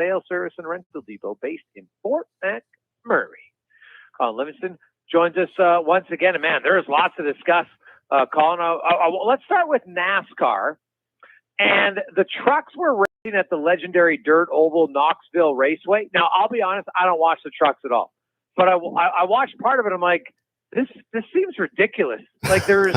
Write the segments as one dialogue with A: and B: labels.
A: sales service and rental depot based in Fort McMurray. Colin Livingston joins us once again. And man, there's lots to discuss. Colin, let's start with NASCAR. And the trucks were racing at the legendary Dirt Oval Knoxville Raceway. Now, I'll be honest, I don't watch the trucks at all. But I watched part of it. I'm like, this seems ridiculous. Like there's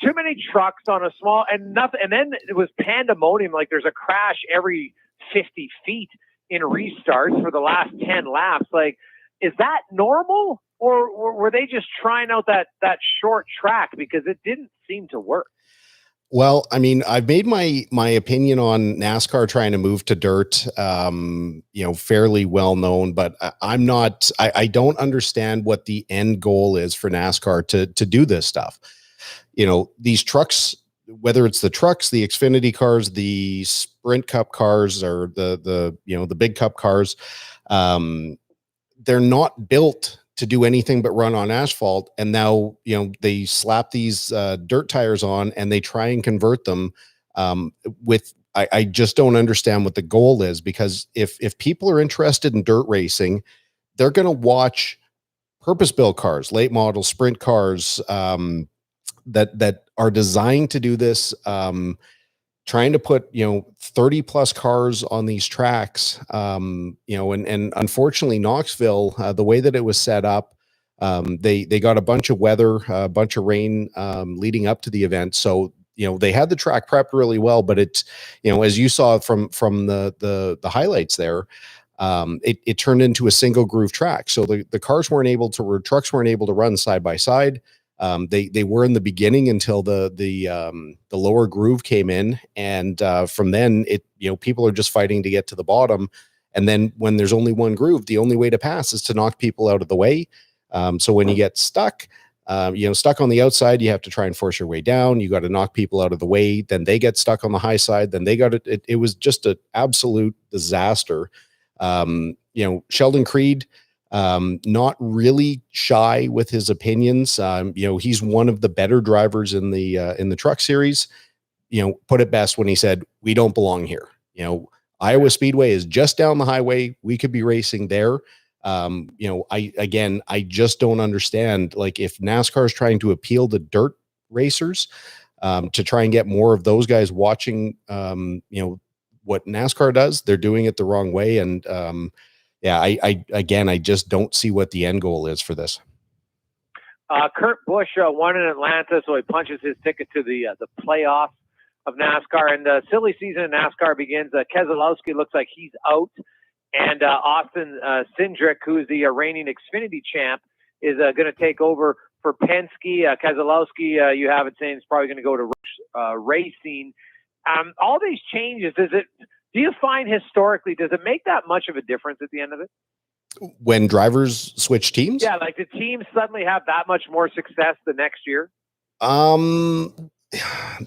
A: too many trucks on a small and nothing. And then it was pandemonium. Like there's a crash every 50 feet in restarts for the last 10 laps. Like, is that normal? Or were they just trying out that short track because it didn't seem to work?
B: Well, I mean, I've made my opinion on NASCAR trying to move to dirt, fairly well known, but I don't understand what the end goal is for NASCAR to do this stuff. These trucks, whether it's the trucks, the Xfinity cars, the Sprint Cup cars, or the big Cup cars, they're not built to do anything but run on asphalt. And now, they slap these dirt tires on and they try and convert them I just don't understand what the goal is, because if people are interested in dirt racing, they're going to watch purpose-built cars, late model sprint cars that are designed to do this, trying to put 30 plus cars on these tracks, and unfortunately Knoxville, the way that it was set up, they got a bunch of weather, a bunch of rain leading up to the event, so they had the track prepped really well, but it's as you saw from the highlights there, it turned into a single groove track, so the trucks weren't able to run side by side. They were in the beginning until the lower groove came in, and from then people are just fighting to get to the bottom. And then when there's only one groove, the only way to pass is to knock people out of the way. So when you get stuck on the outside, you have to try and force your way down. You got to knock people out of the way. Then they get stuck on the high side. Then they got it. It was just an absolute disaster. Sheldon Creed, not really shy with his opinions. He's one of the better drivers in the truck series. Put it best when he said, "We don't belong here." Iowa Speedway is just down the highway. We could be racing there. I just don't understand. Like, if NASCAR is trying to appeal to dirt racers, to try and get more of those guys watching, what NASCAR does, they're doing it the wrong way. And, I just don't see what the end goal is for this.
A: Kurt Busch won in Atlanta, so he punches his ticket to the playoffs of NASCAR. And the silly season in NASCAR begins. Keselowski looks like he's out. And Austin Cindric, who's the reigning Xfinity champ, is going to take over for Penske. Keselowski, you have it saying, is probably going to go to racing. All these changes, do you find historically, does it make that much of a difference at the end of it?
B: When drivers switch teams?
A: Yeah, like the teams suddenly have that much more success the next year?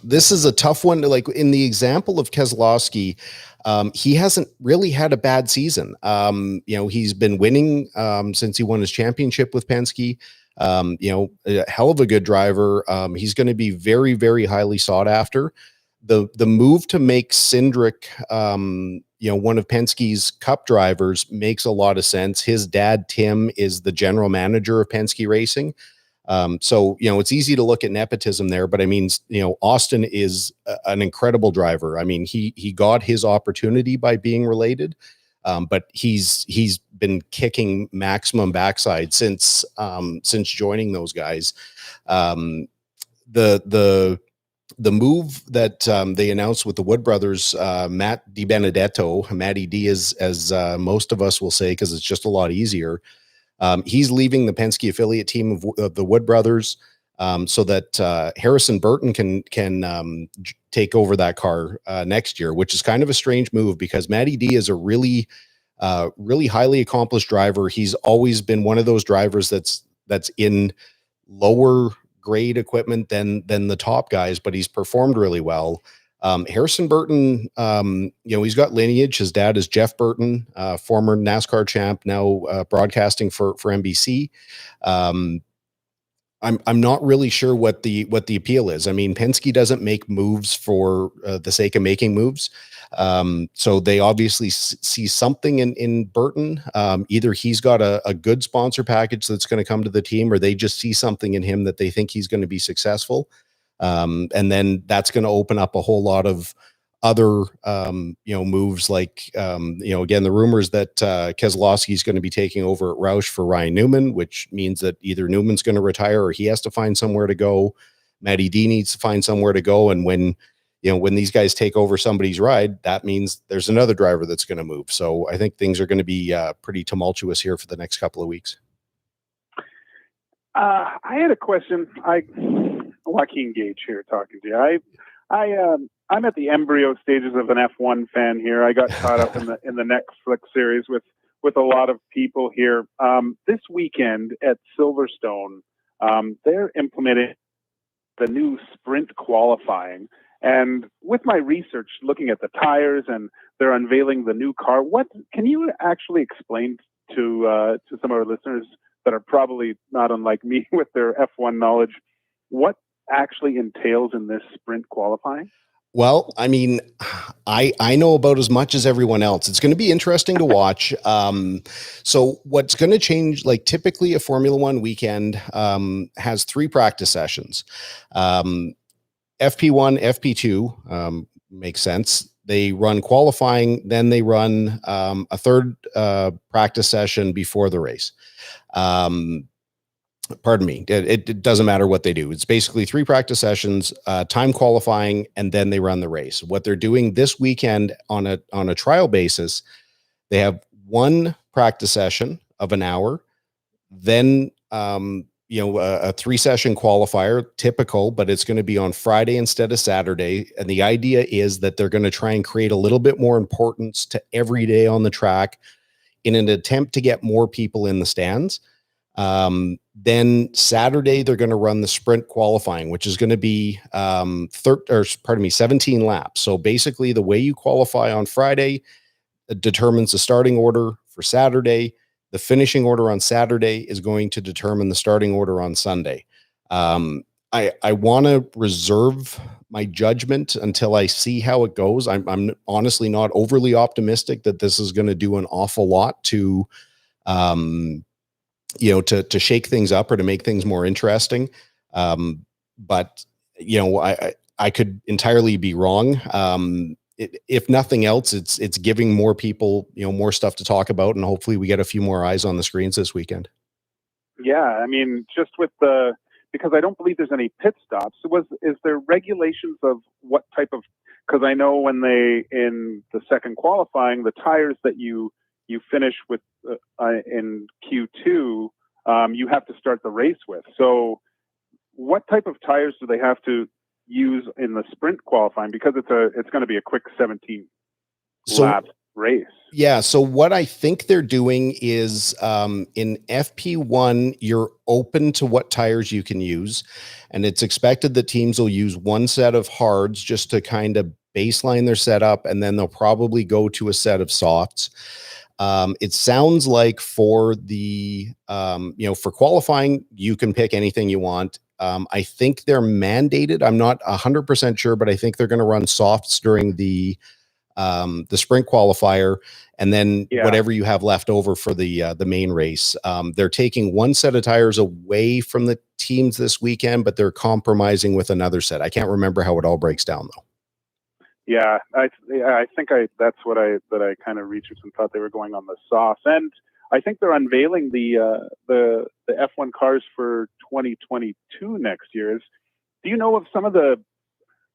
B: This is a tough one. Like in the example of Keselowski, he hasn't really had a bad season. He's been winning since he won his championship with Penske. A hell of a good driver. He's going to be very, very highly sought after. The move to make Cindric, one of Penske's Cup drivers, makes a lot of sense. His dad, Tim, is the general manager of Penske Racing. So it's easy to look at nepotism there, but I mean, Austin is an incredible driver. I mean, he got his opportunity by being related, but he's been kicking maximum backside since joining those guys. The move that they announced with the Wood brothers, Matt DiBenedetto, Matty D, as most of us will say, because it's just a lot easier. He's leaving the Penske affiliate team of the Wood brothers, so that Harrison Burton can take over that car next year, which is kind of a strange move because Matty D is a really highly accomplished driver. He's always been one of those drivers that's in lower grade equipment than the top guys, but he's performed really well. Harrison Burton, he's got lineage. His dad is Jeff Burton, former NASCAR champ, now broadcasting for NBC. I'm not really sure what the appeal is. I mean, Penske doesn't make moves for the sake of making moves. So they obviously see something in Burton. Either he's got a good sponsor package that's going to come to the team, or they just see something in him that they think he's going to be successful. And then that's going to open up a whole lot of other moves, like again, the rumors that Keselowski is going to be taking over at Roush for Ryan Newman, which means that either Newman's going to retire or he has to find somewhere to go. Matty D needs to find somewhere to go, and when these guys take over somebody's ride, that means there's another driver that's going to move. So I think things are going to be pretty tumultuous here for the next couple of weeks.
C: I had a question. Joaquin Gage here talking to you. I'm at the embryo stages of an F1 fan here. I got caught up in the Netflix series with a lot of people here. This weekend at Silverstone, they're implementing the new sprint qualifying. And with my research, looking at the tires, and they're unveiling the new car, what can you actually explain to some of our listeners that are probably not unlike me with their F1 knowledge, what actually entails in this sprint qualifying?
B: Well, I mean, I know about as much as everyone else. It's going to be interesting to watch. So what's going to change, like typically a Formula One weekend has 3 practice sessions. FP1, FP2 makes sense. They run qualifying, then they run a third practice session before the race. Pardon me. It doesn't matter what they do. It's basically 3 practice sessions, time qualifying, and then they run the race. What they're doing this weekend on a trial basis, they have 1 practice session of an hour, then a 3-session qualifier, typical, but it's going to be on Friday instead of Saturday. And the idea is that they're going to try and create a little bit more importance to every day on the track in an attempt to get more people in the stands. Then Saturday, they're going to run the sprint qualifying, which is going to be 17 laps. So basically the way you qualify on Friday determines the starting order for Saturday. The finishing order on Saturday is going to determine the starting order on Sunday. I want to reserve my judgment until I see how it goes. I'm honestly not overly optimistic that this is going to do an awful lot to shake things up or to make things more interesting. But I could entirely be wrong. If nothing else, it's giving more people, more stuff to talk about, and hopefully we get a few more eyes on the screens this weekend.
C: Yeah. I mean, just because I don't believe there's any pit stops. Is there regulations of what type of, because I know when in the second qualifying, the tires that you finish with in Q2, you have to start the race with. So what type of tires do they have to use in the sprint qualifying? Because it's going to be a quick 17 lap race.
B: Yeah. So what I think they're doing is in FP1, you're open to what tires you can use. And it's expected that teams will use 1 set of hards just to kind of baseline their setup. And then they'll probably go to a set of softs. It sounds like for the, for qualifying, you can pick anything you want. I think they're mandated. I'm not 100% sure, but I think they're going to run softs during the sprint qualifier, and then whatever you have left over for the main race. They're taking 1 set of tires away from the teams this weekend, but they're compromising with another set. I can't remember how it all breaks down though.
C: Yeah, I think that's what I kind of researched and thought they were going on the soft. And I think they're unveiling the F1 cars for 2022 next year. Do you know of some of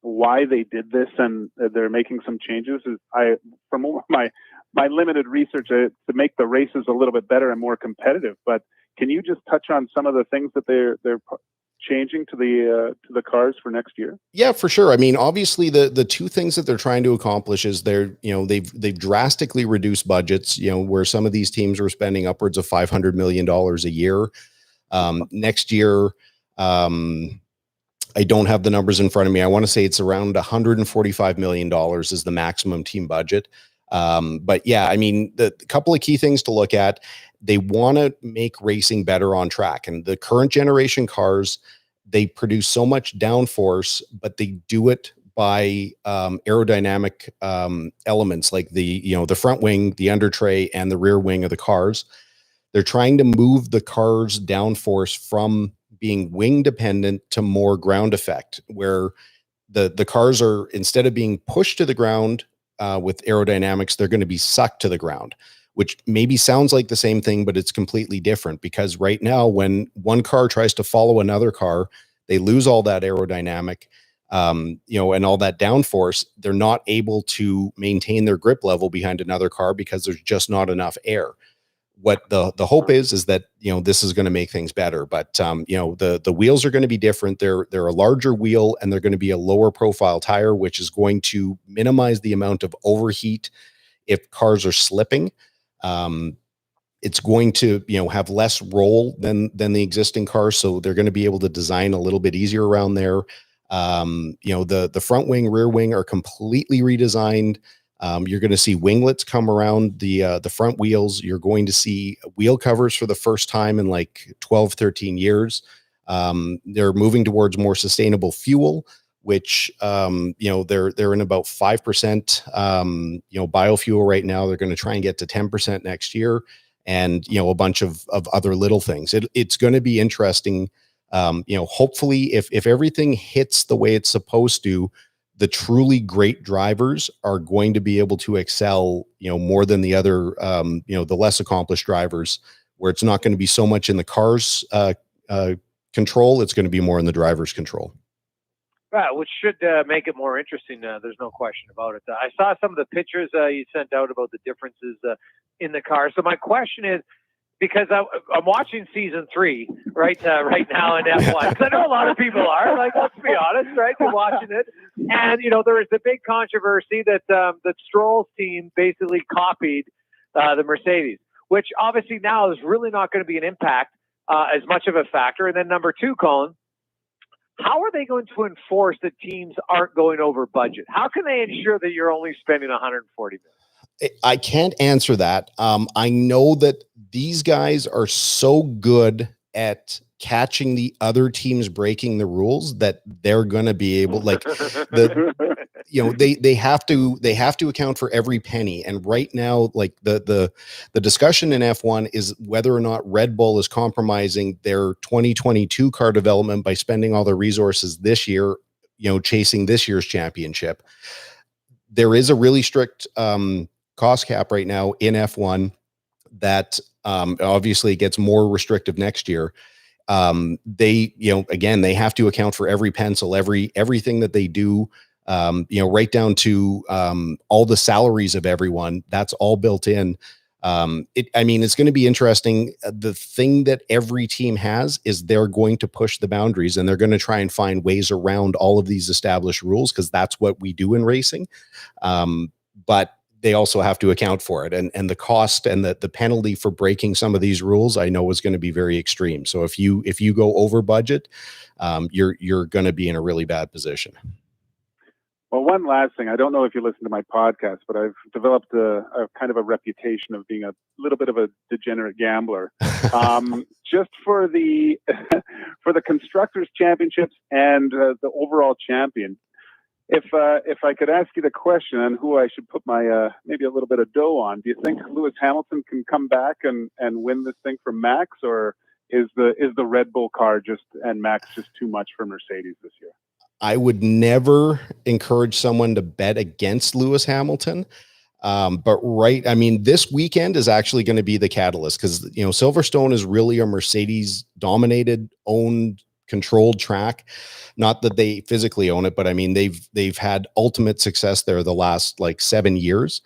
C: why they did this and they're making some changes? From my limited research, to make the races a little bit better and more competitive. But can you just touch on some of the things that they're changing to the cars for next year?
B: Yeah, for sure. I mean, obviously the 2 things that they're trying to accomplish is they've drastically reduced budgets, where some of these teams were spending upwards of $500 million a year. Next year, I don't have the numbers in front of me. I want to say it's around $145 million is the maximum team budget. But yeah, I mean, the couple of key things to look at, they want to make racing better on track. And the current generation cars, they produce so much downforce, but they do it by aerodynamic elements like the front wing, the under tray, and the rear wing of the cars. They're trying to move the car's downforce from being wing dependent to more ground effect, where the cars are, instead of being pushed to the ground with aerodynamics, they're going to be sucked to the ground, which maybe sounds like the same thing, but it's completely different, because right now when one car tries to follow another car, they lose all that aerodynamic, and all that downforce. They're not able to maintain their grip level behind another car because there's just not enough air. What the hope is that this is going to make things better, but the wheels are going to be different. They're a larger wheel, and they're going to be a lower profile tire, which is going to minimize the amount of overheat if cars are slipping. It's going to have less roll than the existing cars, so they're going to be able to design a little bit easier around there. The front wing, rear wing are completely redesigned. You're going to see winglets come around the front wheels. You're going to see wheel covers for the first time in like 12, 13 years. They're moving towards more sustainable fuel, which, they're in about 5%, biofuel right now. They're going to try and get to 10% next year, and, a bunch of other little things. It's going to be interesting. Hopefully if everything hits the way it's supposed to, the truly great drivers are going to be able to excel, more than the other, the less accomplished drivers, where it's not going to be so much in the car's control. It's going to be more in the driver's control.
A: Right, which should make it more interesting. There's no question about it. I saw some of the pictures you sent out about the differences in the car. So my question is, because I'm watching season 3 right now in F1. Because I know a lot of people are. Like, let's be honest, right? They're watching it, and there was the big controversy that Stroll's team basically copied the Mercedes, which obviously now is really not going to be an impact as much of a factor. And then number 2, Colin, how are they going to enforce that teams aren't going over budget? How can they ensure that you're only spending $140 million?
B: I can't answer that. I know that these guys are so good at catching the other teams breaking the rules that they're going to be able, like they have to account for every penny. And right now, like the discussion in F1 is whether or not Red Bull is compromising their 2022 car development by spending all their resources this year, chasing this year's championship. There is a really strict cost cap right now in F1 that obviously gets more restrictive next year. They have to account for every pencil, everything that they do, right down to all the salaries of everyone. That's all built in. It's going to be interesting. The thing that every team has is they're going to push the boundaries, and they're going to try and find ways around all of these established rules, because that's what we do in racing. But they also have to account for it, and the cost and the penalty for breaking some of these rules, I know, is going to be very extreme. So if you go over budget, you're going to be in a really bad position.
C: Well, one last thing. I don't know if you listen to my podcast, but I've developed a kind of a reputation of being a little bit of a degenerate gambler. Just for the Constructors' Championships and the overall champion. If I could ask you the question on who I should put my maybe a little bit of dough on, do you think Lewis Hamilton can come back and win this thing from Max, or is the Red Bull car and Max just too much for Mercedes this year?
B: I would never encourage someone to bet against Lewis Hamilton. But this weekend is actually going to be the catalyst, because, Silverstone is really a Mercedes dominated, owned, controlled track. Not that they physically own it, but they've had ultimate success there the last 7 years.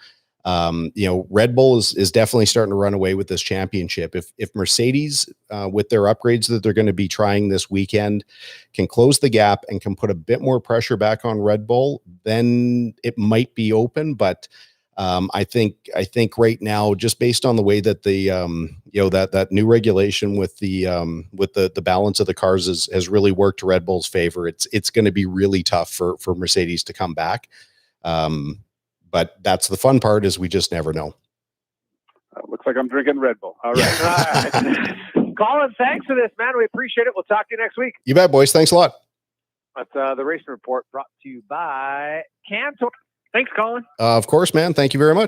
B: Red Bull is definitely starting to run away with this championship. If Mercedes, with their upgrades that they're going to be trying this weekend, can close the gap and can put a bit more pressure back on Red Bull, then it might be open. But I think right now, just based on the way that the that new regulation with the balance of the cars has really worked to Red Bull's favor, it's going to be really tough for Mercedes to come back. But that's the fun part, is we just never know.
C: Looks like I'm drinking Red Bull. All right.
A: All right. Colin, thanks for this, man. We appreciate it. We'll talk to you next week.
B: You bet, boys. Thanks a lot.
A: That's the Racing Report brought to you by CanTorque. Thanks, Colin.
B: Of course, man. Thank you very much.